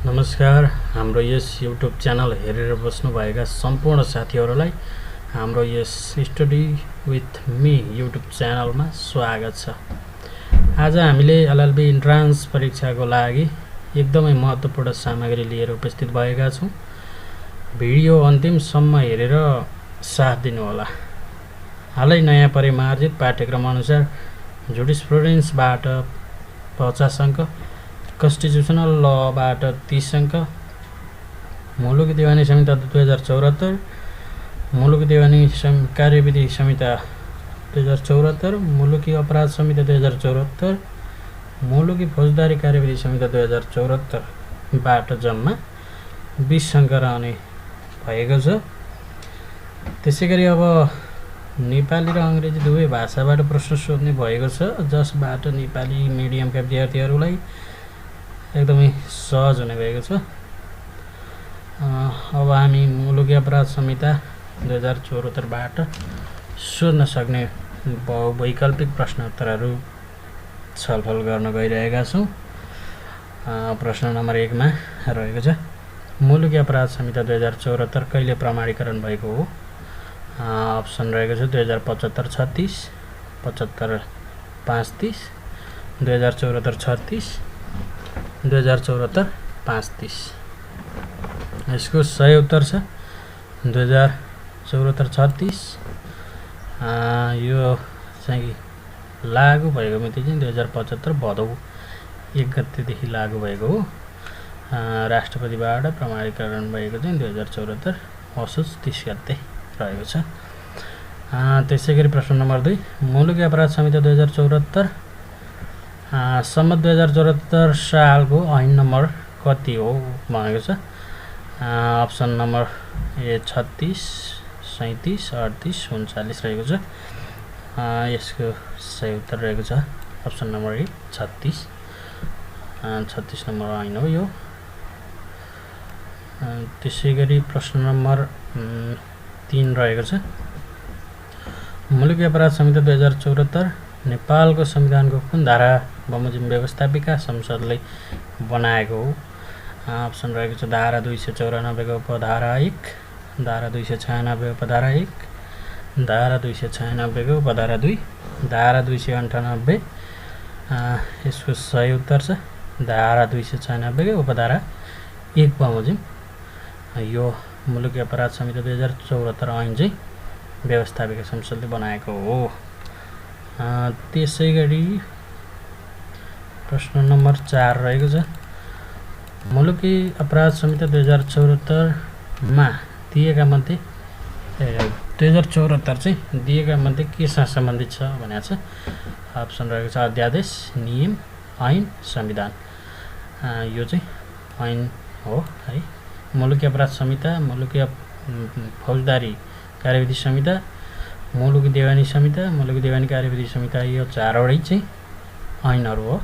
नमस्कार। हाम्रो यस YouTube channel हेरेर बस्नुभएका सम्पूर्ण साथीहरूलाई हाम्रो यस स्टडी विथ मी युट्युब च्यानलमा स्वागत छ। आज हामीले एलएलबी इन्ट्रान्स परीक्षाको लागि एकदमै महत्त्वपूर्ण सामग्री लिएर उपस्थित भएका छौँ। भिडियो अन्तिमसम्म हेरेर साथ दिनुहोला। हालै नयाँ परिमार्जित पाठ्यक्रम अनुसार जुडिस्प्रुडेन्सबाट 50 अङ्क, कन्स्टिट्युसनल लबाट 30 अङ्क, मुलुकी दिवानी संहिता 2074, मुलुकी दिवानी कार्यविधि संहिता 2074, मुलुकी अपराध संहिता 2074, मुलुकी फौजदारी कार्यविधि संहिता 2074 बाट जम्मा 20 अङ्क रहने भएको छ। त्यसैगरी अब नेपाली र अङ्ग्रेजी दुवै भाषाबाट प्रश्न सोध्ने भएको छ, जसबाट नेपाली मिडियमका विद्यार्थीहरूलाई एकदमै सहज हुने भएको छ। अब हामी मुलुकी अपराध संहिता 2074 बाट सोध्न सक्ने वैकल्पिक प्रश्नोत्तरहरू छलफल गर्न गइरहेका छौँ। प्रश्न नम्बर 1 मा रहेको छ, मुलुकी अपराध संहिता 2074 कहिले प्रमाणीकरण भएको हो? अप्सन रहेको छ 2075-36, 75-35, 2074-36, 2074-35। यसको सही उत्तर छ 2074-36। यो चाहिँ लागू भएको मिति चाहिँ 2075 भदौ 1 गतेदेखि लागू भएको हो। राष्ट्रपतिबाट प्रमाणीकरण भएको चाहिँ 2074 असोज 30 गते रहेको छ। त्यसैगरी प्रश्न नम्बर 2, मुलुकी अपराध संहिता 2074 सम्मत 2074 सालको ऐन नम्बर कति हो भनेको छ। अप्सन नम्बर ए 36, 37, 38, 39 रहेको छ। यसको सही उत्तर रहेको छ अप्सन नम्बर ए 36। 36 नम्बर ऐन हो यो। त्यसैगरी प्रश्न नम्बर 3 रहेको छ, मुलुकी अपराध संहिता 2074 नेपालको संविधानको कुन धारा बमोजिम व्यवस्थापिका संसदले बनाएको हो? अप्सन रहेको छ धारा 294 को उपधारा 1, धारा 296 उपधारा 1, धारा 296 को उपधारा 2, धारा 298। यसको सही उत्तर छ धारा 296 को उपधारा 1 बमोजिम यो मुलुकी अपराध संहिता 2074 ऐन चाहिँ व्यवस्थापिका संसदले बनाएको हो। त्यसैगरी प्रश्न नम्बर 4 रहेको छ, मुलुकी अपराध संहिता 2074 मा दिएका मध्ये 2074 चाहिँ दिएका मध्ये केसँग सम्बन्धित छ भनेको छ। अप्सन रहेको छ अध्यादेश, नियम, ऐन, संविधान। यो चाहिँ ऐन हो है। मुलुकी अपराध संहिता, मुलुकी फौजदारी कार्यविधि संहिता, मुलुकी दिवानी संहिता, मुलुकी दिवानी कार्यविधि संहिता, यो चारवटै चाहिँ ऐनहरू हो।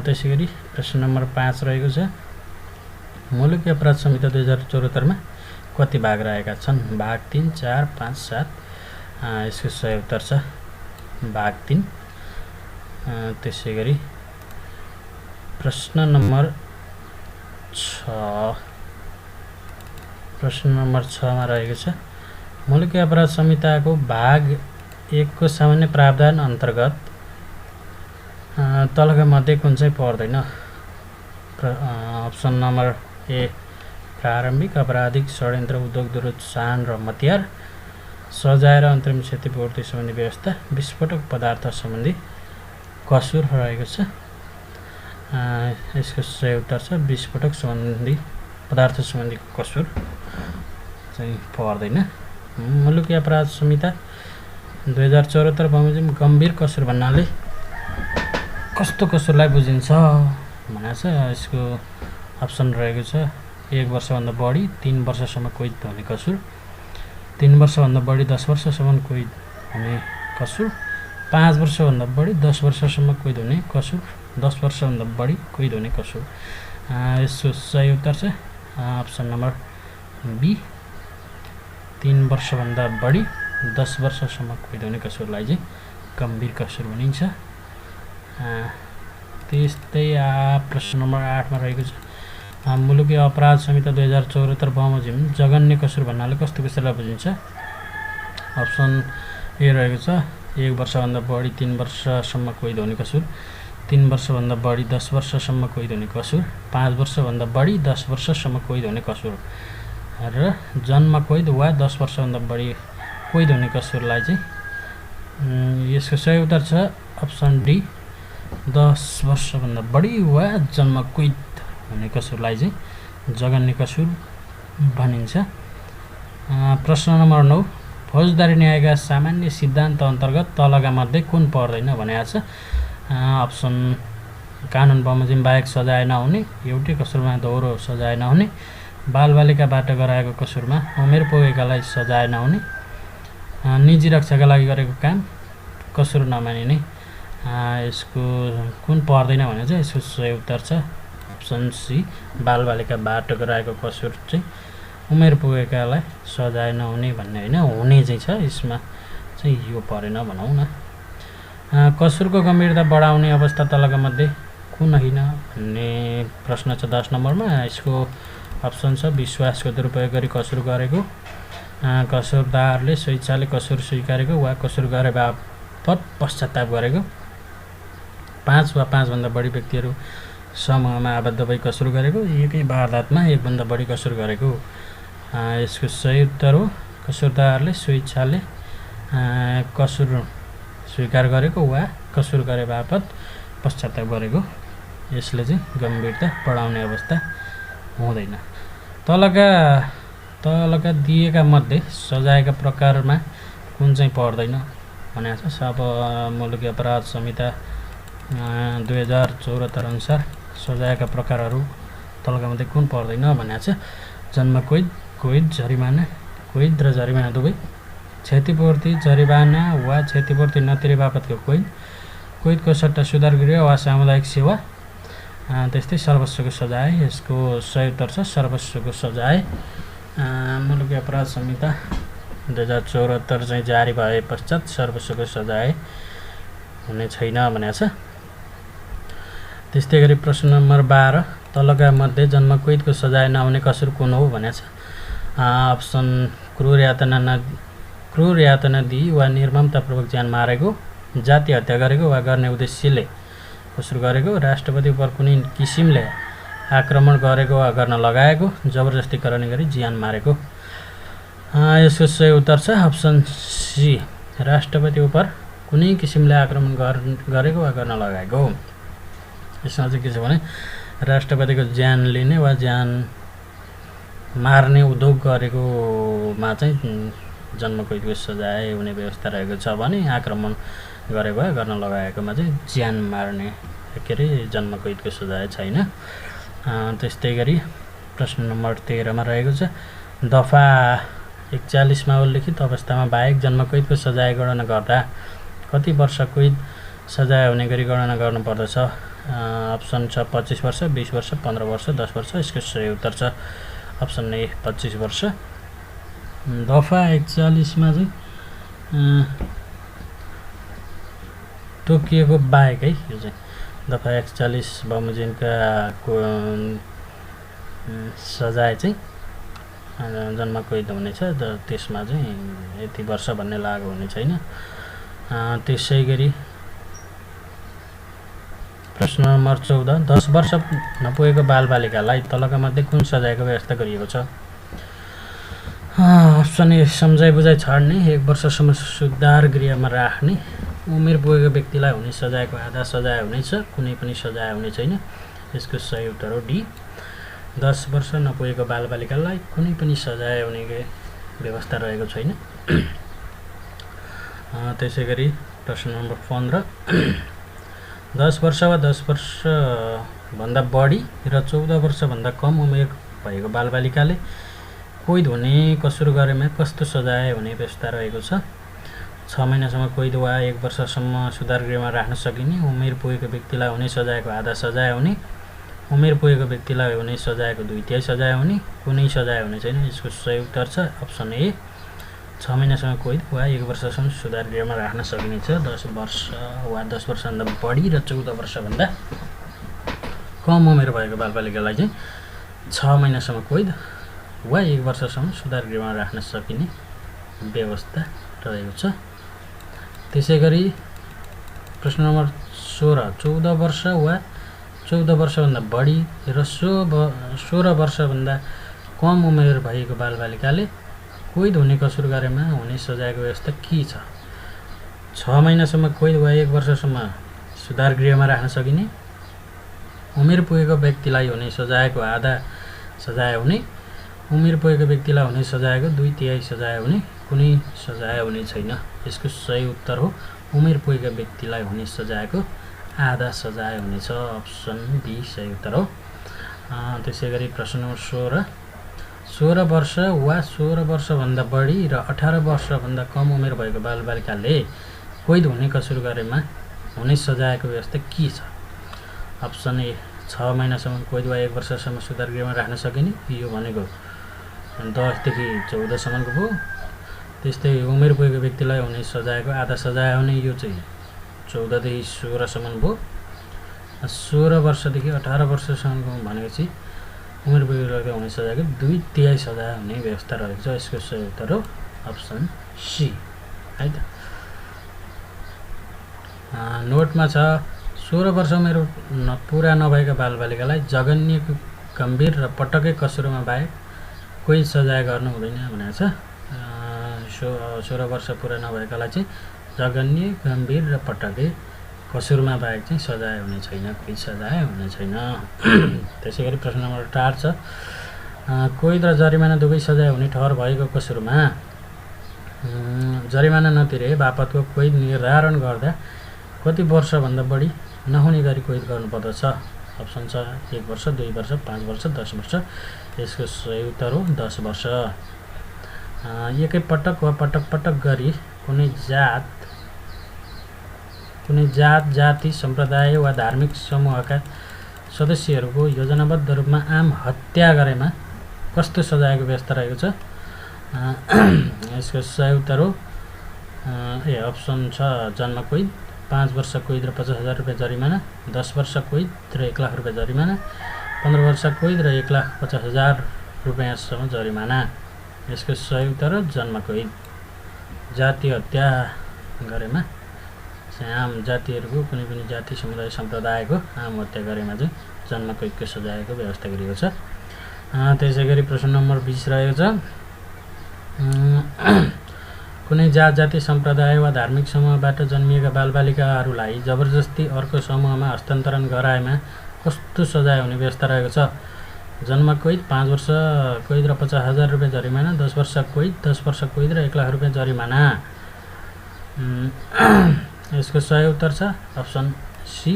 त्यसैगरी प्रश्न नम्बर 5 रहेको छ, मुलुकी अपराध संहिता 2074 मा कति भाग रहेका छन्? भाग 3, 4, 5, 7। यसको सही उत्तर छ भाग 3। त्यसैगरी प्रश्न नम्बर 6 मा रहेको छ, मुलुकी अपराध संहिताको भाग 1 को सामान्य प्रावधान अन्तर्गत तलका मध्ये कुन चाहिँ पर्दैन? अप्सन नम्बर ए प्रारम्भिक आपराधिक षड्यन्त्र, उद्योग विरोध, सान र मतियार, सजाय र अन्तरिम क्षतिपूर्ति सम्बन्धी व्यवस्था, विस्फोटक पदार्थ सम्बन्धी कसुर रहेको छ। यसको सही उत्तर छ विस्फोटक सम्बन्धी पदार्थ सम्बन्धी कसुर चाहिँ पर्दैन। मुलुकी अपराध संहिता 2074 बमोजिम गम्भीर कसुर भन्नाले कस्तो कसुरलाई बुझिन्छ भनेको छ। यसको अप्सन रहेको छ 1 वर्षभन्दा बढी 3 वर्षसम्म कैद हुने कसुर, 3 वर्षभन्दा बढी 10 वर्षसम्म कैद हुने कसुर, 5 वर्षभन्दा बढी 10 वर्षसम्म कैद हुने कसुर, 10 वर्षभन्दा बढी कैद हुने कसुर। यसको सही उत्तर छ अप्सन नम्बर बी, 3 वर्षभन्दा बढी 10 वर्षसम्म कैद हुने कसुरलाई चाहिँ गम्भीर कसुर भनिन्छ। त्यस्तै प्रश्न नम्बर 8 मा रहेको छ, मुलुकी अपराध संहिता 2074 बमोजिम जघन्य कसुर भन्नाले कस्तो विषयलाई बुझिन्छ? अप्सन ए रहेको छ 1 वर्षभन्दा बढी 3 वर्षसम्म कैद हुने कसुर, 3 वर्षभन्दा बढी 10 वर्षसम्म कैद हुने कसुर, 5 वर्षभन्दा बढी 10 वर्षसम्म कैद हुने कसुर र जन्म कैद वा 10 वर्षभन्दा बढी कैद हुने कसुरलाई चाहिँ यसको सही उत्तर छ अप्सन डी 10 वर्षभन्दा बढी वा जन्म कैद हुने कसुरलाई चाहिँ जघन्य कसुर भनिन्छ। प्रश्न नम्बर 9 फौजदारी न्यायका सामान्य सिद्धान्त अन्तर्गत तलका मध्ये कुन पर्दैन भनेको छ? अप्सन कानुन बमोजिम बाहेक सजाय नहुने, एउटै कसुरमा दोहोरो सजाय नहुने, बालबालिकाबाट गराएको कसुरमा उमेर पुगेकालाई सजाय नहुने, निजी रक्षाका लागि गरेको काम कसुर नमानिने। यसको कुन पर्दैन भने चाहिँ यसको सही उत्तर छ अप्सन सी बालबालिकाबाट गराएको कसुर चाहिँ उमेर पुगेकालाई सजाय नहुने भन्ने होइन, हुने चाहिँ छ, यसमा चाहिँ यो परेन भनौँ न। कसुरको गम्भीरता बढाउने अवस्था तलका मध्ये कुन होइन भन्ने प्रश्न छ 10 नम्बरमा। यसको अप्सन छ विश्वासको दुरुपयोग गरी कसुर गरेको, कसुरदारले स्वेच्छाले कसुर स्वीकारेको वा कसुर गरे बापत पश्चाताप गरेको, 5 वा 5 भन्दा बढी व्यक्तिहरू समूहमा आबद्ध भई कसुर गरेको, एकै वारदातमा 1 भन्दा बढी कसुर गरेको। यसको सही उत्तर हो कसुरदारले स्वेच्छाले कसुर स्वीकार गरेको वा कसुर गरे बापत पश्चाताप गरेको। यसले चाहिँ गम्भीरता बढाउने अवस्था हुँदैन। तलका दिएका मध्ये सजायका प्रकारमा कुन चाहिँ पर्दैन भनेको छ? अब मुलुकी अपराध संहिता 2074 अनुसार सजायका प्रकारहरू तलका मध्ये कुन पर्दैन भनेको छ? जन्म कैद, कैद, जरिमाना, कैद र जरिमाना दुवै, क्षतिपूर्ति, जरिवाना वा क्षतिपूर्ति नतिरे बापतको कैद, कैदको सट्टा सुधार गृह वा सामुदायिक सेवा, त्यस्तै सर्वस्वको सजाय। यसको सही उत्तर छ सर्वस्वको सजाय। मुलुकी अपराध संहिता 2074 चाहिँ जारी भए पश्चात सर्वस्वको सजाय हुने छैन भनेको छ। त्यस्तै गरी प्रश्न नम्बर 12 तलका मध्ये जन्म कैदको सजाय नहुने कसुर कुन हो भनेको छ? अप्सन क्रूर यातना दिई वा निर्ममतापूर्वक ज्यान मारेको, जाति हत्या गरेको वा गर्ने उद्देश्यले कसुर गरेको, राष्ट्रपति उप कुनै किसिमले आक्रमण गरेको वा गर्न लगाएको, जबरजस्तीकरण गरी ज्यान मारेको। यसको सही उत्तर छ अप्सन सी राष्ट्रपति उप कुनै किसिमले आक्रमण गरेको वा गर्न लगाएको। यसमा चाहिँ के छ भने राष्ट्रपतिको ज्यान लिने वा ज्यान मार्ने उद्योग गरेकोमा चाहिँ जन्म कैदको सजाय हुने व्यवस्था रहेको छ भने आक्रमण गरेको वा गर्न लगाएकोमा चाहिँ ज्यान मार्ने के अरे जन्म कैदको सजाय छैन। त्यस्तै गरी प्रश्न नम्बर 13 मा रहेको छ दफा 41 मा उल्लेखित अवस्थामा बाहेक जन्म कैदको सजाय गणना गर्दा कति वर्ष कैद सजाय हुने गरी गणना गर्नुपर्दछ? अप्सन छ 25 वर्ष, 20 वर्ष, 15 वर्ष, 10 वर्ष। यसको सही उत्तर छ अप्सन ए 25 वर्ष। दफा 41 मा चाहिँ तोकिएको बाहेक है, यो चाहिँ दफा 41 बमोजिमका सजाय चाहिँ जन्म कैद हुनेछ, त्यसमा चाहिँ यति वर्ष भन्ने लागु हुने छैन। त्यसै गरी प्रश्न नम्बर 14 10 वर्ष नपुगेको बालबालिकालाई तलका मध्ये कुन सजायको व्यवस्था गरिएको छ? अप्सन ए सम्झाइ बुझाइ छाड्ने, 1 वर्षसम्म सुधार गृहमा राख्ने, उमेर पुगेको व्यक्तिलाई हुने सजायको आधा सजाय हुनेछ, कुनै पनि सजाय हुने छैन। यसको सही उत्तर हो डी 10 वर्ष नपुगेको बालबालिकालाई कुनै पनि सजाय हुने व्यवस्था रहेको छैन। त्यसै गरी प्रश्न नम्बर 15 10 वर्ष वा 10 वर्षभन्दा बढी र 14 वर्षभन्दा कम उमेर भएको बालबालिकाले कैद हुने कसुर गरेमा कस्तो सजाय हुने व्यवस्था रहेको छ? 6 महिनासम्म कैद वा 1 वर्षसम्म सुधार गृहमा राख्न सकिने, उमेर पुगेको व्यक्तिलाई हुने सजायको आधा सजाय हुने, उमेर पुगेको व्यक्तिलाई हुने सजायको 2/3 सजाय हुने, कुनै सजाय हुने छैन। यसको सही उत्तर छ अप्सन ए 6 महिनासम्म कैद वा 1 वर्षसम्म सुधार गृहमा राख्न सकिनेछ। 10 वर्ष वा 10 वर्षभन्दा बढी र 14 वर्षभन्दा कम उमेर भएको बालबालिकालाई चाहिँ 6 महिनासम्म कैद वा 1 वर्षसम्म सुधार गृहमा राख्न सकिने व्यवस्था रहेको छ। त्यसैगरी प्रश्न नम्बर 16 14 वर्ष वा 14 वर्षभन्दा बढी र 16 वर्षभन्दा कम उमेर भएको बालबालिकाले कैद हुने कसुर गरेमा हुने सजायको व्यवस्था के छ? 6 महिनासम्म कैद वा 1 वर्षसम्म सुधार गृहमा राख्न सकिने, उमेर पुगेको व्यक्तिलाई हुने सजायको आधा सजाय हुने, उमेर पुगेको व्यक्तिलाई हुने सजायको 2/3 सजाय हुने, कुनै सजाय हुने छैन। यसको सही उत्तर हो उमेर पुगेको व्यक्तिलाई हुने सजायको आधा सजाय हुनेछ। अप्सन बी सही उत्तर हो। त्यसैगरी प्रश्न नम्बर 16 वर्ष वा 16 वर्षभन्दा बढी र 18 वर्षभन्दा कम उमेर भएको बालबालिकाले कैद हुने कसुर गरेमा हुने सजायको व्यवस्था के छ? अप्सन ए 6 महिनासम्म कैद वा 1 वर्षसम्म सुधार गृहमा राख्न सकिने, यो भनेको 10 देखि 14 सम्मको भयो। त्यस्तै उमेर पुगेको व्यक्तिलाई हुने सजायको आधा सजाय हुने, यो चाहिँ 14 देखि 16 सम्म भयो। 16 वर्षदेखि 18 वर्षसम्मको भनेपछि उमेर पुगेको हुने सजायको 2/3 सजाय हुने व्यवस्था रहेको छ। यसको सही उत्तर हो अप्सन सी है त। नोटमा छ 16 वर्ष उमेर पुरा नभएका बालबालिकालाई जघन्य, गम्भीर र पटकै कसुरमा बाहेक कोही सजाय गर्नु हुँदैन भनेको छ। 16 वर्ष पुरा नभएकालाई चाहिँ जघन्य, गम्भीर र पटकै कसुरमा बाहेक चाहिँ सजाय हुने छैन, कोही सजाय हुने छैन। त्यसैगरी प्रश्न नम्बर 18 छ कैद र जरिमाना दुवै सजाय हुने ठहर भएको कसुरमा जरिमाना नतिरे बापतको कैद निर्धारण गर्दा कति वर्षभन्दा बढी नहुने गरी कैद गर्नुपर्दछ? अप्सन छ 1 वर्ष, 2 वर्ष, 5 वर्ष, 10 वर्ष। यसको सही उत्तर हो 10 वर्ष। एकै पटक वा पटक पटक गरी कुनै जात, जाति, सम्प्रदाय वा धार्मिक समूहका सदस्यहरूको योजनाबद्ध रूपमा आम हत्या गरेमा कस्तो सजायको व्यवस्था रहेको छ? यसको सही उत्तर हो अप्सन छ जन्म कैद, 5 वर्ष कैद र 50,000 रुपियाँ जरिमाना, 10 वर्ष कैद र 1 लाख रुपियाँ जरिमाना, 15 वर्ष कैद र 1,50,000 रुपियाँसम्म जरिमाना। यसको सही उत्तर हो जन्म कैद। जातीय हत्या गरेमा चाहिँ आम जातिहरूको कुनै पनि जाति, समुदाय, सम्प्रदायको आम हत्या गरेमा चाहिँ जन्म कैदको सजायको व्यवस्था गरिएको छ। त्यसैगरी प्रश्न नम्बर 20 रहेको छ कुनै जात, जाति, सम्प्रदाय वा धार्मिक समूहबाट जन्मिएका बालबालिकाहरूलाई जबरजस्ती अर्को समूहमा हस्तान्तरण गराएमा कस्तो सजाय हुने व्यवस्था रहेको छ? जन्म कैद, 5 वर्ष कैद र 50,000 रुपियाँ जरिमाना, 10 वर्ष कैद, 10 वर्ष कैद र 1 लाख रुपियाँ जरिमाना। यसको सही उत्तर छ अप्सन सी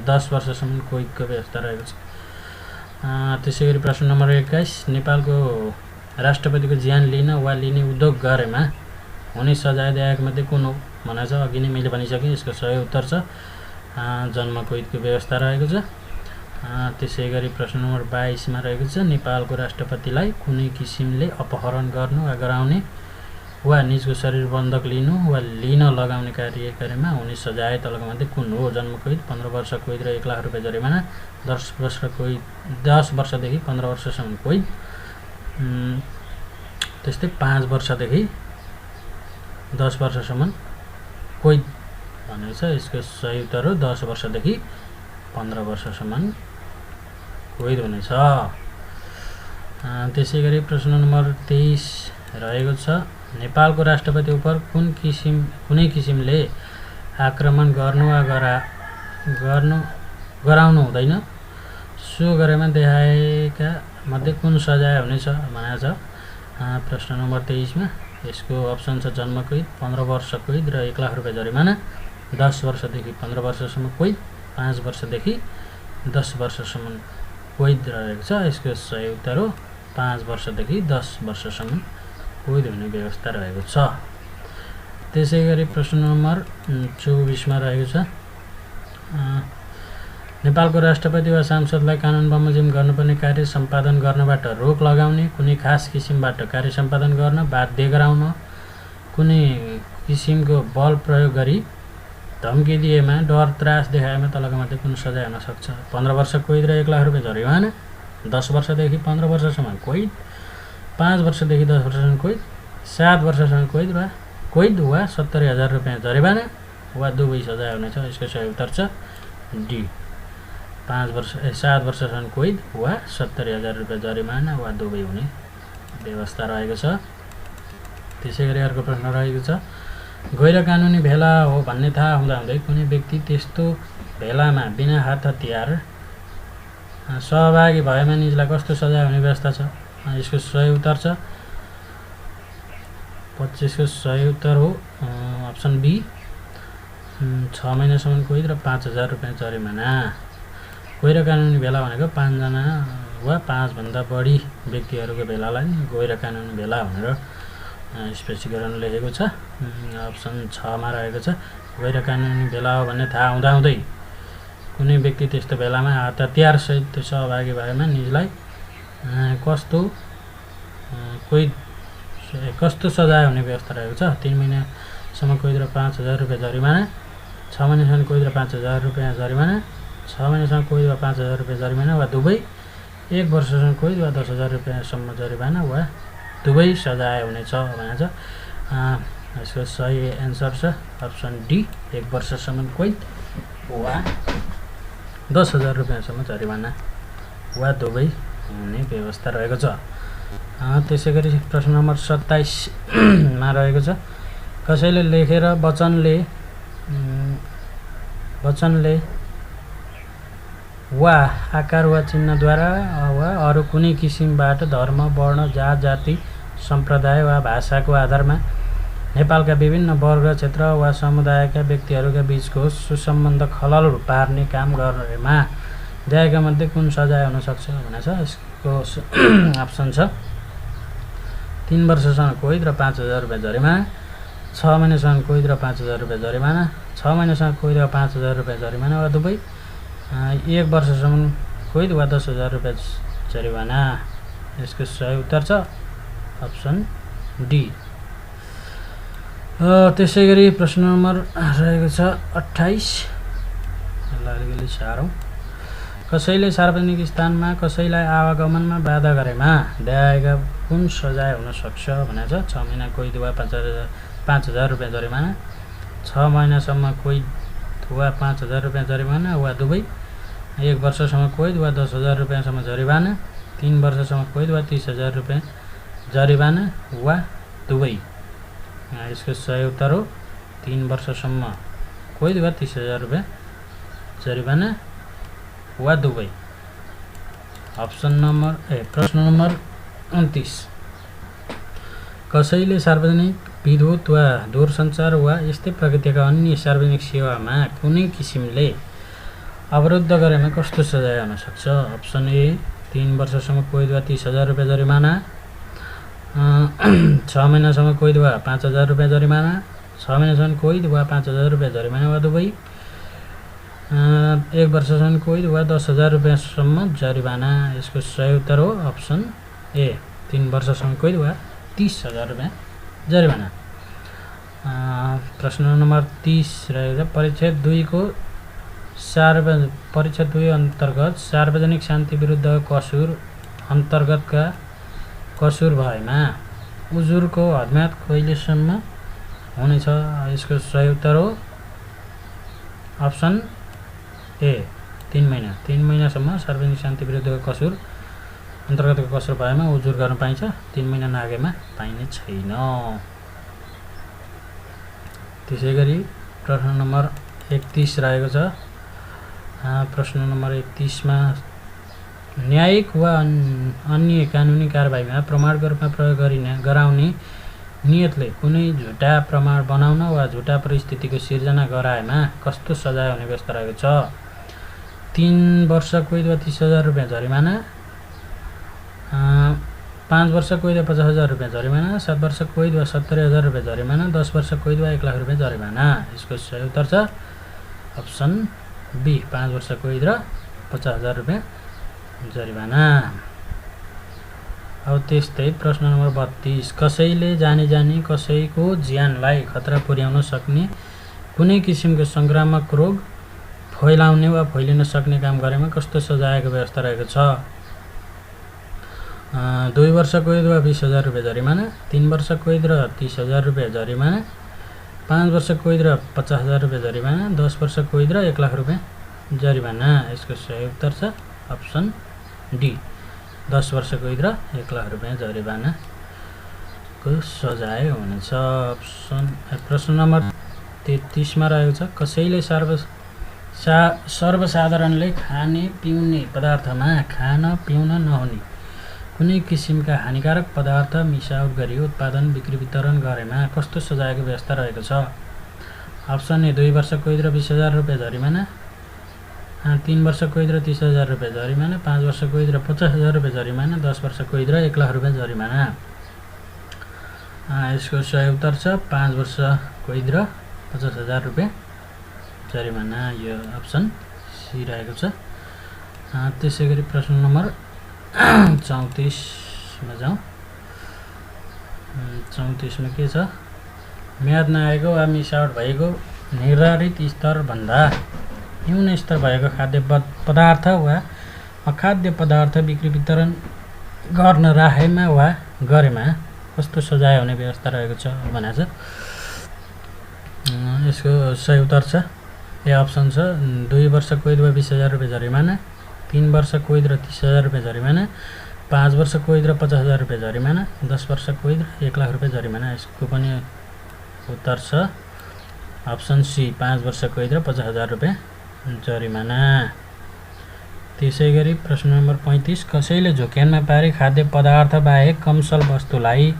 10 वर्षसम्म कैदको व्यवस्था रहेको छ। त्यसैगरी प्रश्न नम्बर 21 नेपालको राष्ट्रपतिको ज्यान लिन वा लिने उद्योग गरेमा हुने सजाय दिएकोमध्ये कुन हो भनेको छ? अघि नै मैले भनिसकेँ। यसको सही उत्तर छ जन्म कैदको व्यवस्था रहेको छ। त्यसैगरी प्रश्न नम्बर 22 मा रहेको छ नेपालको राष्ट्रपतिलाई कुनै किसिमले अपहरण गर्नु वा गराउने वा निजको शरीर बन्धक लिनु वा लिन लगाउने कार्य गरेमा हुने सजाय तलका मध्ये कुन हो? जन्म कैद, 15 वर्ष कैद र 1 लाख रुपियाँ जरिमाना, 10 वर्षदेखि 15 वर्षसम्म कैद, त्यस्तै 5 वर्षदेखि 10 वर्षसम्म कैद भनेको छ। यसको सही उत्तर हो 10 वर्षदेखि 15 वर्षसम्म कैद हुनेछ। त्यसैगरी प्रश्न नम्बर 23 रहेको छ नेपालको राष्ट्रपति उप कुनै किसिमले आक्रमण गर्नु वा गराउनु हुँदैन, सो गरेमा देखाएका मध्ये कुन सजाय हुनेछ भनेको छ प्रश्न नम्बर 23 मा। यसको अप्सन छ जन्म कैद, 15 वर्ष कैद र 1 लाख रुपियाँ जरिमाना, 10 वर्षदेखि 15 वर्षसम्म कैद, 5 वर्षदेखि 10 वर्षसम्म कैद रहेको छ। यसको सही उत्तर हो 5 वर्षदेखि 10 वर्षसम्म कैद हुने व्यवस्था रहेको छ। त्यसैगरी प्रश्न नम्बर 24 मा रहेको छ नेपालको राष्ट्रपति वा सांसदलाई कानुन बमोजिम गर्नुपर्ने कार्य सम्पादन गर्नबाट रोक लगाउने, कुनै खास किसिमबाट कार्य सम्पादन गर्न बाध्य गराउन, कुनै किसिमको बल प्रयोग गरी धम्की दिएमा, डर त्रास देखाएमा तलका मध्ये कुन सजाय हुन सक्छ? 15 वर्ष कैद र 1 लाख रुपियाँ जरिमाना, 10 वर्षदेखि 15 वर्षसम्म कैद, 5 वर्षदेखि 10 वर्षसम्म कैद, 7 वर्षसम्म कैद वा 70,000 रुपियाँ जरिवाना वा दुवै सजाय हुनेछ। यसको सही उत्तर छ डी। 7 वर्षसम्म कैद वा 70,000 रुपियाँ जरिवाना वा दुवै हुने व्यवस्था रहेको छ। त्यसै गरी अर्को प्रश्न रहेको छ, गैर कानुनी भेला हो भन्ने थाहा हुँदाहुँदै कुनै व्यक्ति त्यस्तो भेलामा बिना हात हतियार सहभागी भएमा निजलाई कस्तो सजाय हुने व्यवस्था छ? यसको सही उत्तर छ 25 को सही उत्तर हो अप्सन बी, 6 महिनासम्म कैद र 5,000 रुपियाँ जरिमाना। गैर कानुनी भेला भनेको 5 जना वा 5 भन्दा बढी व्यक्तिहरूको भेलालाई गैर कानुनी भेला भनेर स्पष्टीकरण लेखेको छ। अप्सन 6 मा रहेको छ, गैर कानुनी भेला हो भन्ने थाहा हुँदाहुँदै कुनै व्यक्ति त्यस्तो भेलामा हात हतियार सहित सहभागी भएमा निजलाई कस्तो सजाय हुने व्यवस्था रहेको छ? 3 महिनासम्म कैद र 5,000 रुपियाँ जरिमाना, 6 महिनासम्म कैद र 5,000 रुपियाँ जरिमाना, 6 महिनासम्म कैद वा 5,000 रुपियाँ जरिमाना वा दुवै, 1 वर्षसम्म कैद वा 10,000 रुपियाँसम्म जरिमाना वा दुवै सजाय हुनेछ भनेको छ। यसको सही एन्सर छ अप्सन डी, 1 वर्षसम्म कैद वा 10,000 रुपियाँसम्म जरिमाना वा दुवै हुने व्यवस्था रहेको छ। त्यसै गरी प्रश्न नम्बर 27 मा रहेको छ, कसैले लेखेर वचनले वा आकार वा चिन्हद्वारा वा अरू कुनै किसिमबाट धर्म, वर्ण, जात, जाति, सम्प्रदाय वा भाषाको आधारमा नेपालका विभिन्न वर्ग, क्षेत्र वा समुदायका व्यक्तिहरूका बीचको सुसम्बन्ध खलल पार्ने काम गरेमा दिएका मध्ये कुन सजाय हुन सक्छ भनेछ? यसको अप्सन छ 3 वर्षसम्म कैद र 5,000 रुपियाँ जरिमाना, 6 महिनासम्म कैद र 5,000 रुपियाँ जरिमाना, 6 महिनासम्म कैद र 5,000 रुपियाँ जरिमाना वा दुवै, 1 वर्षसम्म कैद वा 10,000 रुपियाँ जरिमाना। यसको सही उत्तर छ अप्सन डी। त्यसै गरी प्रश्न नम्बर रहेको छ 28, अलिकति साह्रो, कसैले सार्वजनिक स्थानमा कसैलाई आवागमनमा बाधा गरेमा दिएका कुन सजाय हुन सक्छ भनेको छ? 6 महिना कैद वा 5,000 रुपियाँ जरिमाना, 6 महिनासम्म कैद वा 5,000 रुपियाँ जरिमाना वा दुवै, 1 वर्षसम्म कैद वा 10,000 रुपियाँसम्म जरिवाना, 3 वर्षसम्म कैद वा 30,000 रुपियाँ जरिवाना वा दुवै। यसको सही उत्तर हो 3 वर्षसम्म कैद वा 30,000 रुपियाँ जरिवाना वा दुवै। प्रश्न नम्बर 29, कसैले सार्वजनिक विद्युत वा दूरसञ्चार वा यस्तै प्रकृतिका अन्य सार्वजनिक सेवामा कुनै किसिमले अवरुद्ध गरेमा कस्तो सजाय हुन सक्छ? अप्सन ए 3 वर्षसम्म कैद वा 30,000 रुपियाँ जरिमाना, 6 महिनासम्म कैद वा 5,000 रुपियाँ जरिमाना, 6 महिनासम्म कैद वा 5,000 रुपियाँ जरिमाना वा दुवै, 1 वर्षसम्म कैद वा 10,000 रुपियाँसम्म जरिवाना। यसको सही उत्तर हो अप्सन ए 3 वर्षसम्म कैद वा 30,000 रुपियाँ जरिवाना। प्रश्न नम्बर 30 रहेको छ, परिच्छेद 2 अन्तर्गत सार्वजनिक शान्ति विरुद्ध कसुर अन्तर्गतका कसुर भएमा उजुरको हदम्याद कहिलेसम्म हुनेछ? यसको सही उत्तर हो अप्सन ए 3 महिना। 3 महिनासम्म सार्वजनिक शान्ति विरुद्धको कसुर अन्तर्गतको कसुर भएमा उजुर गर्न पाइन्छ, 3 महिना नागेमा पाइने छैन। त्यसै गरी प्रश्न नम्बर 31 रहेको छ। प्रश्न नम्बर 31 मा न्यायिक वा अन्य कानुनी कारबाहीमा प्रमाणको रूपमा प्रयोग गराउने नियतले कुनै झुटा प्रमाण बनाउन वा झुटा परिस्थितिको सिर्जना गराएमा कस्तो सजाय हुने व्यवस्था रहेको छ? 3 वर्ष कैद वा 30,000 रुपियाँ जरिमाना, 5 वर्ष कैद वा 50,000 रुपियाँ जरिमाना, 7 वर्ष कैद वा 70,000 रुपियाँ जरिमाना, 10 वर्ष कैद वा 1,00,000 रुपियाँ जरिमाना। यसको सही उत्तर छ अप्सन बी 5 वर्ष कैद र 50,000 रुपियाँ जरिमाना। अब त्यस्तै प्रश्न नम्बर 32, कसैले जानी कसैको ज्यानलाई खतरा पुर्याउन सक्ने कुनै किसिमको संक्रामक रोग फैलाउने वा फैलिन सक्ने काम गरेमा कस्तो सजायको व्यवस्था रहेको छ? 2 वर्ष कैद वा 20,000 रुपियाँ जरिमाना, 3 वर्ष कैद र 30,000 रुपियाँ जरिमाना, 5 वर्ष कैद र 50,000 रुपियाँ जरिमाना, 10 वर्ष कैद र 1 लाख रुपियाँ जरिमाना। यसको सही उत्तर छ अप्सन डी, 10 वर्ष कैद र 1 लाख रुपियाँ जरिमानाको सजाय हुनेछ। प्रश्न नम्बर 33 मा रहेको छ, कसैले सर्वसाधारणले खाने पिउने पदार्थमा खान पिउन नहुने कुनै किसिमका हानिकारक पदार्थ मिसावट गरी उत्पादन बिक्री वितरण गरेमा कस्तो सजायको व्यवस्था रहेको छ? अप्सन ए 2 वर्ष कैद र 20,000 रुपियाँ जरिमाना, 3 वर्ष कैद र 30,000 रुपियाँ जरिमाना, 5 वर्ष कैद र 50,000 रुपियाँ जरिमाना, 10 वर्ष कैद र 1 लाख रुपियाँ जरिमाना। यसको सही उत्तर छ 5 वर्ष कैद र 50,000 रुपियाँ जरिमाना। यो अप्सन सी रहेको छ। त्यसै गरी प्रश्न नम्बर 34 मा जाउँ। 34 मा के छ? म्याद नआएको वा मिसावट भएको निर्धारित स्तरभन्दा न्यून स्तर भएको खाद्य पदार्थ वा अखाद्य पदार्थ बिक्री वितरण गर्न राखेमा वा गरेमा कस्तो सजाय हुने व्यवस्था रहेको छ भनेको छ। यसको सही उत्तर छ ए अप्सन छ 2 वर्ष कैद वा 20,000 रुपियाँ जरिमाना, 3 वर्ष कैद र 30,000 रुपियाँ जरिमाना, 5 वर्ष कैद र 50,000 रुपियाँ जरिमाना, 10 वर्ष कैद र 1 लाख रुपियाँ जरिमाना। यसको पनि उत्तर छ अप्सन सी, 5 वर्ष कैद र 50,000 रुपियाँ जरिमाना। त्यसै गरी प्रश्न नम्बर 35, कसैले झोक्यानमा पारी खाद्य पदार्थ बाहेक कमसल वस्तुलाई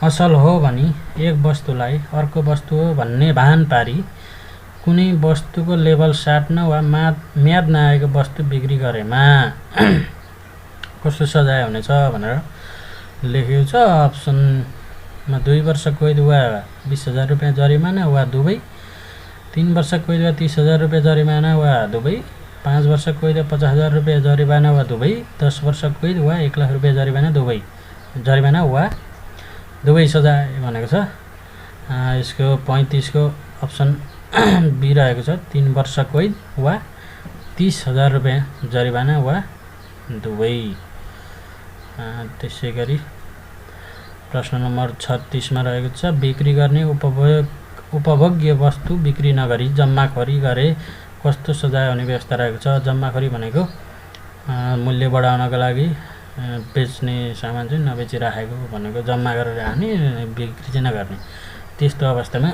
असल हो भनी एक वस्तुलाई अर्को वस्तु हो भन्ने भान पारी कुनै वस्तुको लेबल साट्न वा म्याद नआएको वस्तु बिक्री गरेमा कस्तो सजाय हुनेछ भनेर लेखेको छ। अप्सनमा 2 वर्ष कैद वा 20,000 रुपियाँ जरिमाना वा दुवै, 3 वर्ष कैद वा 30,000 रुपियाँ जरिमाना वा दुवै, 5 वर्ष कैद वा 50,000 रुपियाँ जरिमाना वा दुवै, 10 वर्ष कैद वा 1 लाख रुपियाँ जरिमाना वा दुवै सजाय भनेको छ। यसको 35 को अप्सन बी रहेको छ, 3 वर्ष कैद वा 30,000 रुपियाँ जरिमाना वा दुवै। त्यसै गरी प्रश्न नम्बर 36 मा रहेको छ, बिक्री गर्ने उपभोग्य वस्तु बिक्री नगरी जम्माखोरी गरे कस्तो सजाय हुने व्यवस्था रहेको छ? जम्माखोरी भनेको मूल्य बढाउनको लागि बेच्ने सामान चाहिँ नबेचिराखेको भनेको, जम्मा गरेर राख्ने, बिक्री चाहिँ नगर्ने। त्यस्तो अवस्थामा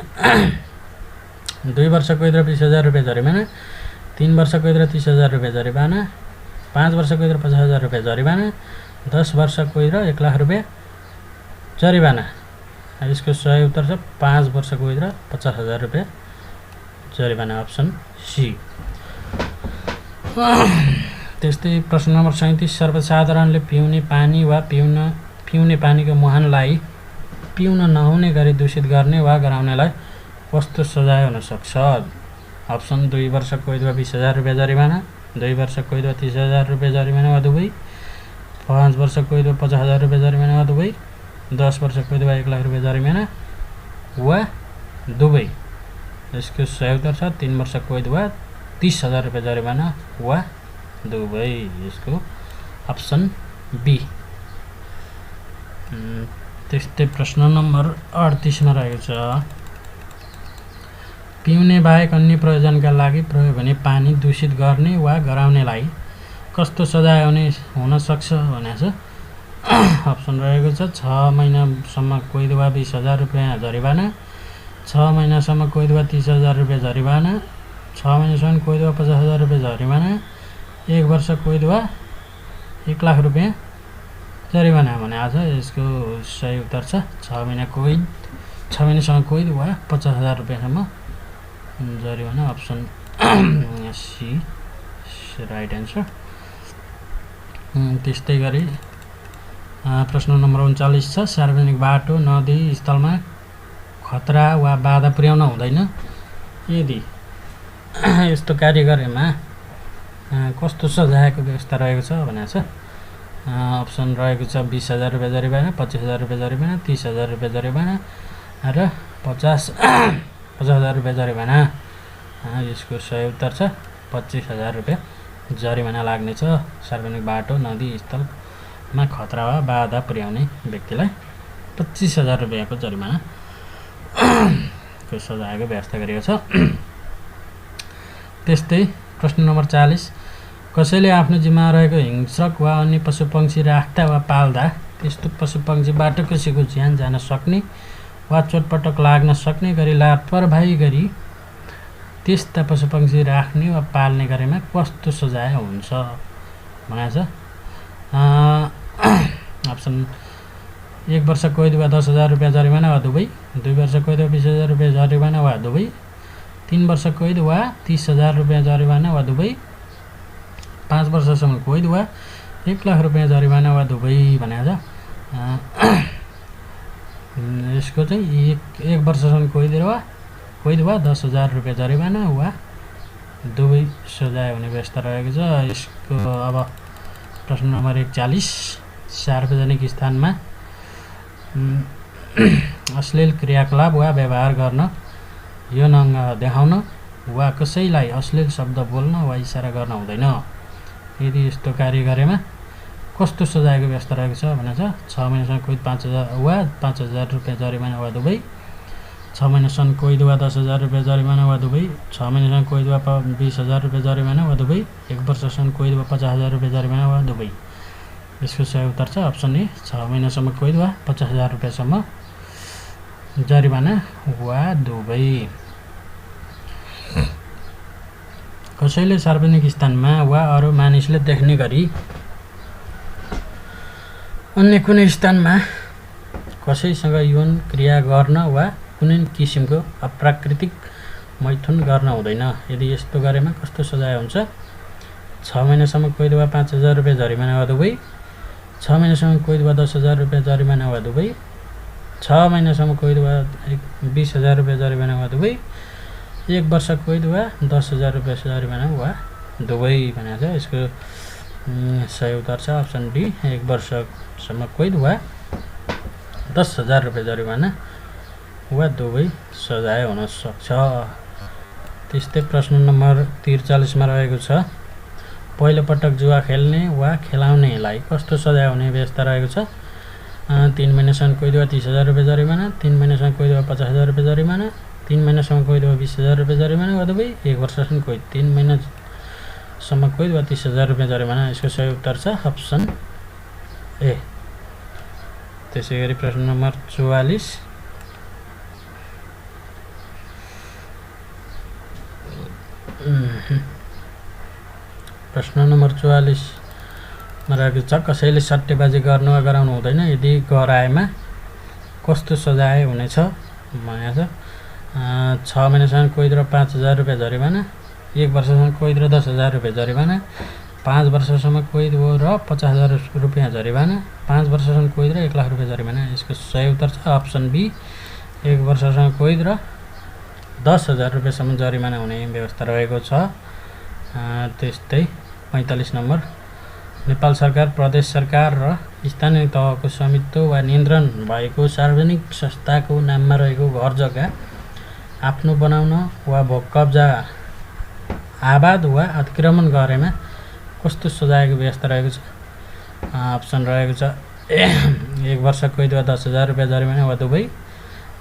2 वर्ष कैद र 20,000 रुपियाँ जरिमाना, 3 वर्ष कैद र 30,000 रुपियाँ जरिमाना, 5 वर्ष कैद र 50,000 रुपियाँ जरिमाना, 10 वर्ष कैद र 1 लाख रुपियाँ जरिमाना। यसको सही उत्तर छ 5 वर्ष कैद र 50,000 रुपियाँ जरिमाना, अप्सन सी। त्यस्तै प्रश्न नम्बर 37, सर्वसाधारणले पिउने पानी वा पिउने पानीको मुहानलाई पिउन नहुने गरी दूषित गर्ने वा गराउनेलाई कस्तो सजाय हुन सक्छ? अप्सन 2 वर्ष कैद वा 20,000 रुपियाँ जरिमाना, 2 वर्ष कैद वा 30,000 रुपियाँ जरिमाना वा दुवै, 5 वर्ष कैद वा 50,000 रुपियाँ जरिमाना वा दुवै, 10 वर्ष कैद वा 1 लाख रुपियाँ जरिमाना वा दुवै। यसको सही उत्तर छ 3 वर्ष कैद वा 30,000 रुपियाँ जरिमाना वा दुवै। यसको अप्सन बी। त्यस्तै प्रश्न नम्बर 38 मा रहेको छ, पिउने बाहेक अन्य प्रयोजनका लागि प्रयोग हुने पानी दूषित गर्ने वा गराउनेलाई कस्तो सजाय हुन सक्छ भनेको छ। अप्सन रहेको छ 6 महिनासम्म कैद वा 20,000 रुपियाँ जरिवाना, 6 महिनासम्म कैद वा 30,000 रुपियाँ जरिवाना, 6 महिनासम्म कैद वा 50,000 रुपियाँ जरिवाना, 1 वर्ष कैद वा 1 लाख रुपियाँ जरिवाना भनेको छ। यसको सही उत्तर छ 6 महिनासम्म कैद वा 50,000 रुपियाँसम्म जरिवाना, अप्सन सी राइट एन्सर। त्यस्तै गरी प्रश्न नम्बर 39 छ, सार्वजनिक बाटो नदी स्थलमा खतरा वा बाधा पुर्याउन हुँदैन यदि यस्तो कार्य गरेमा कस्तो सजायको व्यवस्था रहेको छ भनेको छ। अप्सन रहेको छ 20,000 रुपियाँ जरिवाना, 25,000 रुपियाँ जरिवाना, 30,000 रुपियाँ जरिवाना र 50,000 रुपियाँ जरिवाना। यसको सही उत्तर छ 25,000 रुपियाँ जरिवाना लाग्नेछ सार्वजनिक बाटो नदी स्थल मा खतरा वा बाधा पुर्याउने व्यक्तिलाई 25,000 रुपियाँको जरिमाना को सजायको व्यवस्था गरिएको छ। त्यस्तै प्रश्न नम्बर 40 कसैले आफ्नो जिम्मा रहेको हिंस्रक वा अन्य पशुपक्षी राख्दा वा पाल्दा त्यस्तो पशुपक्षीबाट कसैको ज्यान जान सक्ने वा चोटपटक लाग्न सक्ने गरी लापरवाही गरी त्यस्ता पशुपक्षी राख्ने वा पाल्ने गरेमा कस्तो सजाय हुन्छ भनेको छ। अप्सन 1 वर्ष कैद वा 10,000 रुपियाँ जरिमाना वा दुवै, 2 वर्ष कैद वा 20,000 रुपियाँ जरिमाना वा दुवै, 3 वर्ष कैद वा 30,000 रुपियाँ जरिमाना वा दुवै, 5 वर्षसम्म कैद वा 1 लाख रुपियाँ जरिमाना वा दुवै भनेको छ। यसको चाहिँ 1 वर्षसम्म कैद वा 10,000 रुपियाँ जरिमाना वा दुवै सजाय हुने व्यवस्था रहेको छ। यसको अब प्रश्न नम्बर 41 सार्वजनिक स्थानमा अश्लील क्रियाकलाप वा व्यवहार गर्न, यौन अङ्ग देखाउन वा कसैलाई अश्लील शब्द बोल्न वा इसारा गर्न हुँदैन। यदि यस्तो कार्य गरेमा कस्तो सजायको व्यवस्था रहेको छ भनेको छ। 6 महिनासम्म कैद 5,000 वा 5,000 रुपियाँ जरिमाना वा दुवै, 6 महिनासम्म कैद वा 10,000 रुपियाँ जरिमाना वा दुवै, 6 महिनासम्म कैद वा 20,000 रुपियाँ जरिमाना वा दुवै, 1 वर्षसम्म कैद वा 50,000 रुपियाँ जरिमाना वा दुवै। यसको सही उत्तर छ अप्सन ए 6 महिनासम्म कैद वा 50,000 रुपियाँसम्म जरिमाना वा दुवै। कसैले सार्वजनिक स्थानमा वा अरू मानिसले देख्ने गरी अन्य कुनै स्थानमा कसैसँग यौन क्रिया गर्न वा कुनै किसिमको अप्राकृतिक मैथुन गर्न हुँदैन। यदि यस्तो गरेमा कस्तो सजाय हुन्छ। 6 महिनासम्म कैद वा 5,000 रुपियाँ जरिमाना वा दुवै, 6 महिनासम्म कैद वा 10,000 रुपियाँ जरिमाना वा दुवै, 6 महिनासम्म कैद वा 20,000 रुपियाँ जरिमाना वा दुवै, 1 वर्ष कैद वा 10,000 रुपियाँ जरिमाना वा दुवै भनेको छ। यसको सही उत्तर छ अप्सन डी 1 वर्षसम्म कैद वा 10,000 रुपियाँ जरिमाना वा दुवै सजाय हुन सक्छ। त्यस्तै प्रश्न नम्बर 43 मा रहेको छ पहिलोपटक जुवा खेल्ने वा खेलाउनेलाई कस्तो सजाय हुने व्यवस्था रहेको छ। 3 महिनासम्म कैद वा 30,000 रुपियाँ जरिमाना, 3 महिनासम्म कैद वा 50,000 रुपियाँ जरिमाना, 3 महिनासम्म कैद वा 20,000 रुपियाँ जरिमाना वा दुवै, 1 वर्षसम्म कैद 3 महिनासम्म कैद वा 30,000 रुपियाँ जरिमाना। यसको सही उत्तर छ अप्सन ए। त्यसै गरी प्रश्न नम्बर 44 प्रश्न नम्बर 44 मा रहेको छ कसैले सट्टेबाजी गर्नु वा गराउनु हुँदैन। यदि गराएमा कस्तो सजाय हुनेछ भनेको छ। 6 महिनासम्म कैद र 5,000 रुपियाँ जरिमाना, 1 वर्षसम्म कैद र 10,000 रुपियाँ जरिमाना, 5 वर्षसम्म कैद र 50,000 रुपियाँ जरिमाना, 5 वर्षसम्म कैद र 1 लाख रुपियाँ जरिमाना। यसको सही उत्तर छ अप्सन बी 1 वर्षसम्म कैद र 10,000 रुपियाँसम्म जरिमाना हुने व्यवस्था रहेको छ। त्यस्तै 45 नम्बर नेपाल सरकार, प्रदेश सरकार र स्थानीय तहको स्वामित्व वा नियन्त्रण भएको सार्वजनिक संस्थाको नाममा रहेको घर जग्गा आफ्नो बनाउन वा कब्जा, आबाद वा अतिक्रमण गरेमा कस्तो सजायको व्यवस्था रहेको छ। अप्सन रहेको छ 1 वर्ष कैद वा 10,000 रुपियाँ जरिमाना वा दुवै,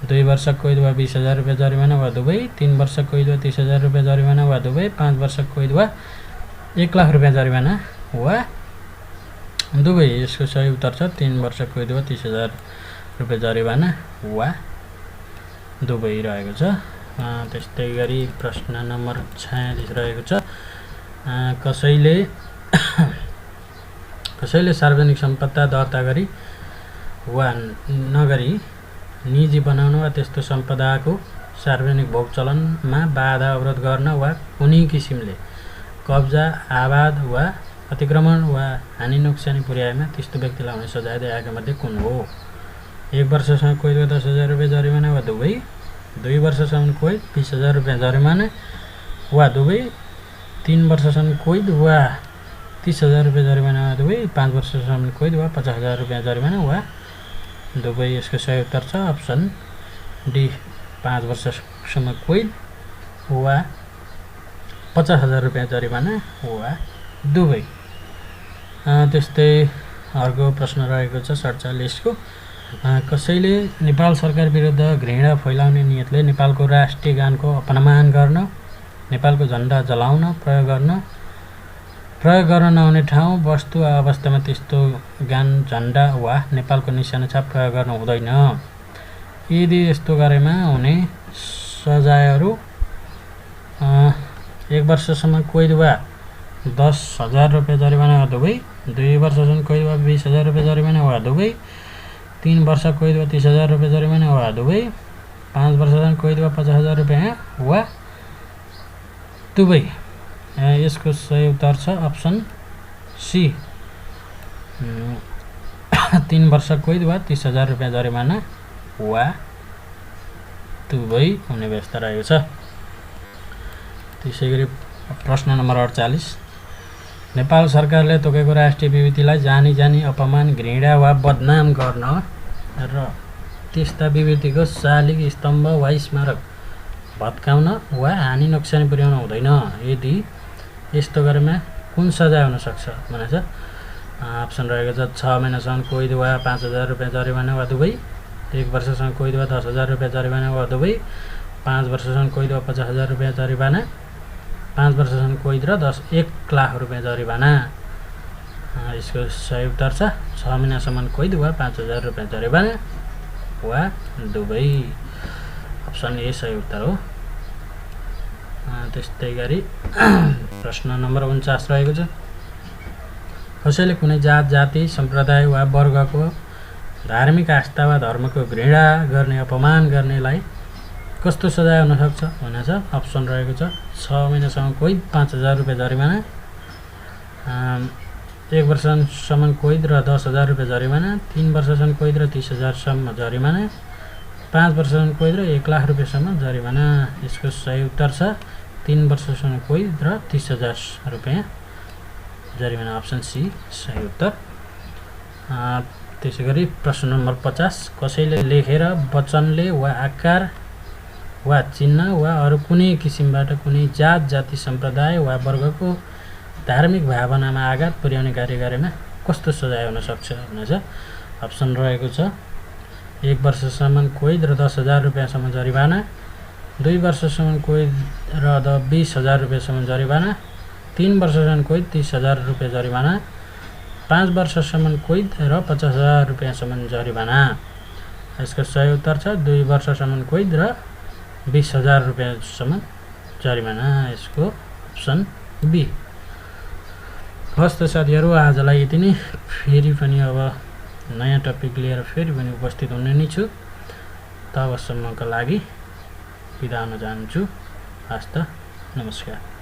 2 वर्ष कैद वा 20,000 रुपियाँ जरिमाना वा दुवै, 3 वर्ष कैद वा 30,000 रुपियाँ जरिमाना वा दुवै, 5 वर्ष कैद वा 1 लाख रुपियाँ जरिमाना वा दुवै। यसको सही उत्तर छ 3 वर्ष कैद वा 30,000 रुपियाँ जरिमाना वा दुवै रहेको छ। त्यस्तै गरी प्रश्न नम्बर 46 रहेको छ कसैले सार्वजनिक सम्पत्ति दर्ता गरी वा नगरी निजी बनाउन वा त्यस्तो सम्पदाको सार्वजनिक भोग चलनमा बाधा अवरोध गर्न वा कुनै किसिमले कब्जा, आबाद वा अतिक्रमण वा हानि नोक्सानी पुर्याएमा त्यस्तो व्यक्तिलाई हुने सजाय दिएका मध्ये कुन हो। 1 वर्षसम्म कैद वा 10,000 रुपियाँ जरिमाना वा दुवै, 2 वर्षसम्म कैद 20,000 रुपियाँ जरिमाना वा दुवै, 3 वर्षसम्म कैद वा 30,000 रुपियाँ जरिमाना वा दुवै, 5 वर्षसम्म कैद वा 50,000 रुपियाँ जरिमाना वा दुवै। यसको सही उत्तर छ अप्सन डी 5 वर्षसम्म कैद वा 50,000 रुपियाँ जरिमाना वा दुवै। त्यस्तै अर्को प्रश्न रहेको छ 47 को कसैले नेपाल सरकार विरुद्ध घृणा फैलाउने नियतले नेपालको राष्ट्रिय गानको अपमान गर्न, नेपालको झण्डा जलाउन, प्रयोग गर्न नहुने ठाउँ, वस्तु वा अवस्थामा त्यस्तो गान, झण्डा वा नेपालको निशाना छाप प्रयोग गर्न हुँदैन। यदि यस्तो गरेमा हुने सजायहरू 1 वर्षसम्म कैद वा 10,000 रुपैयाँ जरिवाना वा दुवै, 2 वर्षसम्म कैद वा 20,000 रुपैयाँ जरिवाना वा दुवै, 3 वर्ष कैद वा 30,000 रुपैयाँ जरिवाना वा दुवै, 5 वर्षसम्म कैद वा 50,000 रुपैयाँ वा दुवै। यसको सही उत्तर छ अप्सन सी 3 वर्ष कैद वा 30,000 रुपैयाँ जरिवाना वा दुवै हुने व्यवस्था रहेको छ। त्यसैगरी प्रश्न नम्बर 48 नेपाल सरकारले तोकेको राष्ट्रिय विभूतिलाई जानी जानी अपमान, घृणा वा बदनाम गर्न र त्यस्ता विभूतिको शालिग, स्तम्भ वा स्मारक भत्काउन वा हानि नोक्सानी पुर्याउन हुँदैन। यदि यस्तो गरेमा कुन सजाय हुन सक्छ भनेछ। अप्सन रहेको छ 6 महिनासम्म कैद वा 5,000 रुपैयाँ जरिवाना वा दुवै, 1 वर्षसम्म कैद वा 10,000 रुपैयाँ जरिवाना वा दुवै, 5 वर्षसम्म कैद वा 50,000 रुपैयाँ जरिवाना, 5 वर्षसम्म कैद र 1 लाख रुपैयाँ जरिवाना। यसको सही उत्तर छ 6 महिनासम्म कैद वा 5,000 रुपैयाँ जरिवाना वा दुवै। अप्सन ए सही उत्तर हो। त्यस्तै गरी प्रश्न नम्बर 49 रहेको छ कसैले कुनै जात, जाति, सम्प्रदाय वा वर्गको धार्मिक आस्था वा धर्मको घृणा गर्ने, अपमान गर्नेलाई कस्तो सजाय हुन सक्छ भनेछ। अप्सन रहेको छ 6 महिनासम्म कैद, 5,000 रुपैयाँ जरिवाना, 1 वर्षसम्म कैद र 10,000 रुपैयाँ जरिवाना, 3 वर्षसम्म कैद र 30,000 सम्म जरिवाना, 5 वर्षसम्म कैद र 1 लाख रुपैयाँसम्म जरिवाना। यसको सही उत्तर छ 3 वर्षसम्म कैद र 30,000 रुपैयाँ जरिवाना। अप्सन सी सही उत्तर। त्यसै गरी प्रश्न नम्बर 50 कसैले लेखेर, वचनले वा आकार वा चिन्ह वा अरू कुनै किसिमबाट कुनै जात, जाति, सम्प्रदाय वा वर्गको धार्मिक भावनामा आघात पुर्याउने कार्य गरेमा कस्तो सजाय हुन सक्छ भनेछ। अप्सन रहेको छ 1 वर्षसम्म कैद र 10,000 रुपैयाँसम्म जरिवाना, 2 वर्षसम्म कैद र 20,000 रुपैयाँसम्म जरिवाना, 3 वर्षसम्म कैद 30,000 रुपैयाँ जरिवाना, 5 वर्षसम्म कैद र 50,000 रुपैयाँसम्म जरिवाना। यसको सही उत्तर छ 2 वर्षसम्म कैद र 20,000 रुपैयाँसम्म जरिवाना। यसको अप्सन बी। हस्त साथीहरू, आजलाई यति नै। फेरि पनि अब नयाँ टपिक लिएर फेरि पनि उपस्थित हुने नै छु। तबसम्मका लागि बिदा हुन चाहन्छु। हस्त नमस्कार।